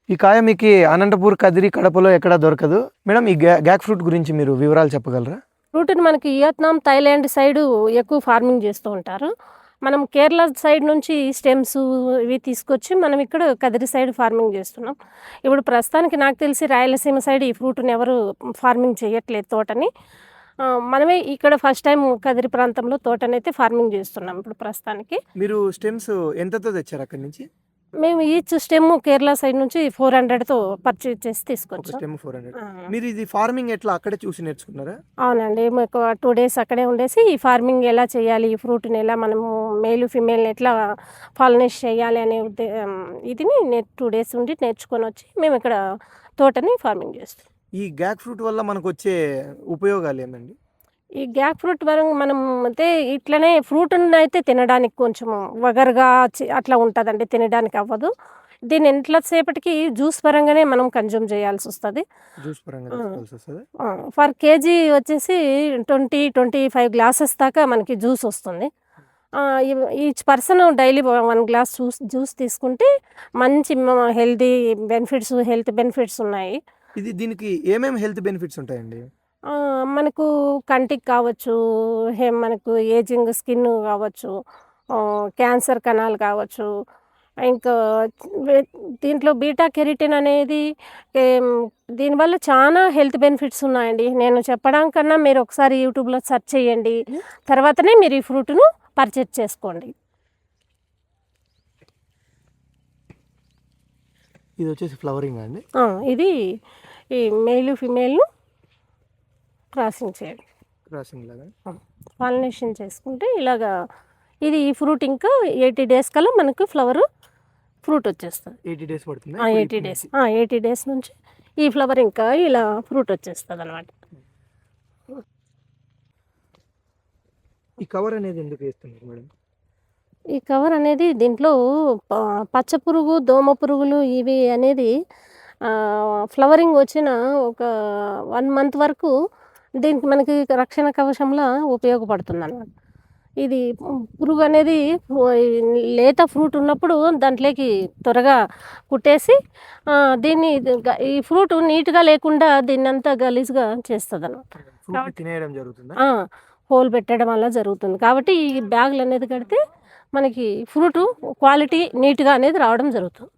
ఈ కాయ మీకు అనంతపూర్, కదిరి, కడపలో ఎక్కడా దొరకదు. మేడం ఈ గ్యాక్ ఫ్రూట్ గురించి మీరు వివరాలు చెప్పగలరా? ఫ్రూట్‌ని మనకి వియత్నాం, థాయిలాండ్ సైడు ఎక్కువ ఫార్మింగ్ చేస్తూ ఉంటారు. మనం కేరళ సైడ్ నుంచి స్టెమ్స్ ఇవి తీసుకొచ్చి మనం ఇక్కడ కదిరి సైడ్ ఫార్మింగ్ చేస్తున్నాం. ఇప్పుడు ప్రస్తుతానికి నాకు తెలిసి రాయలసీమ సైడ్ ఈ ఫ్రూట్‌ని ఎవరు ఫార్మింగ్ చేయట్లేదు తోటని. మనమే ఇక్కడ ఫస్ట్ టైం కదిరి ప్రాంతంలో తోటనైతే ఫార్మింగ్ చేస్తున్నాం ఇప్పుడు ప్రస్తుతానికి. మీరు స్టెమ్స్ ఎంతతో తెచ్చారు అక్కడి నుంచి? మేము ఈచ్ స్టెమ్ కేరళ సైడ్ నుంచి 400తో పర్చేజ్ చేసి ఒక తీసుకొచ్చాం. స్టెమ్ 400. ఆ! మీరు ఇది ఫార్మింగ్ ఎట్లా అక్కడే చూసి నేర్చుకున్నారా? అవునండి. మాకు 2 డేస్ అక్కడే ఉండేసి ఈ ఫార్మింగ్ ఎలా చేయాలి, ఈ ఫ్రూట్‌ని ఎలా మనము మేల్, ఫీమేల్‌ని ఎట్లా పాలినేట్ చేయాలి అనే ఇదిని 2 డేస్ ఉండి నేర్చుకొనొచ్చి మేము ఇక్కడ తోటని ఫార్మింగ్ చేస్తాం. ఈ గ్యాక్ ఫ్రూట్ వల్ల మనకొచ్చే ఉపయోగాలు ఏమండి? ఈ గ్యాక్ ఫ్రూట్ మనం అయితే ఇట్లనే ఫ్రూట్‌నైతే తినడానికి కొంచెం వగరుగా అట్లా ఉంటదండి. తినడానికి అవ్వదు. దీన్ని ఎంతసేపటికి జ్యూస్ పరంగానే మనం కన్జ్యూమ్ చేయాల్సొస్తది. జ్యూస్ పరంగా ఆ! తీసుకోవాల్సొస్తదా? ఫర్ కేజీ వచ్చేసి 25 గ్లాసెస్ దాకా మనకి జ్యూస్ వస్తుంది. Each person daily 1 glass juice తీసుకుంటే మంచి హెల్త్ బెనిఫిట్స్ ఉన్నాయి. దీనికి ఏమేమి హెల్త్ బెనిఫిట్స్ ఉంటాయండి? మనకు కంటికి కావచ్చు, మనకు ఏజింగ్ స్కిన్ కావచ్చు, క్యాన్సర్ కణాలు కావచ్చు, ఇంకా వె దీంట్లో బీటా కెరటిన్ అనేది ఏం దీనివల్ల చాలా హెల్త్ బెనిఫిట్స్ ఉన్నాయండి. నేను చెప్పడం కన్నా మీరు ఒకసారి యూట్యూబ్‌లో సెర్చ్ చేయండి. తర్వాతనే మీరు ఈ ఫ్రూట్‌ను పర్చేజ్ చేసుకోండి. ఇది వచ్చేసి ఫ్లవరింగా అండి? ఇది ఈ మేలు, ఫీమేల్‌ను క్రాసింగ్ చేయండి. క్రాసింగ్ లాగా? పాలినేషన్ చేసుకుంటే ఇలాగా ఈ ఫ్రూట్ ఇంకా 80 డేస్ కల్లా మనకు ఫ్రూట్ వచ్చేస్తుంది. 80 డేస్ పడుతుందా? 80 డేస్ 80 డేస్ నుంచి ఈ ఫ్లవర్ ఇంకా ఇలా ఫ్రూట్ వచ్చేస్తుంది అనమాట. ఈ కవర్ అనేది ఎందుకు వేస్తున్నారు మేడం? ఈ కవర్ అనేది దీంట్లో పచ్చ పురుగు, దోమ పురుగులు ఇవి అనేది ఫ్లవరింగ్ వచ్చిన ఒక 1 మంత్ వరకు దీనికి మనకి రక్షణ కవచంలా ఉపయోగపడుతుందనమాట. ఇది పురుగు అనేది లేత ఫ్రూట్ ఉన్నప్పుడు దాంట్లోకి త్వరగా కుట్టేసి ఈ ఫ్రూట్ నీట్‌గా లేకుండా దీన్నంతా గలీజ్‌గా చేస్తదనమాట. ఫ్రూట్‌ని తినేయడం జరుగుతుందా? హోల్ పెట్టడం వల్ల జరుగుతుంది. కాబట్టి ఈ బ్యాగులు అనేది కడితే మనకి ఫ్రూటు క్వాలిటీ నీట్‌గా అనేది రావడం జరుగుతుంది.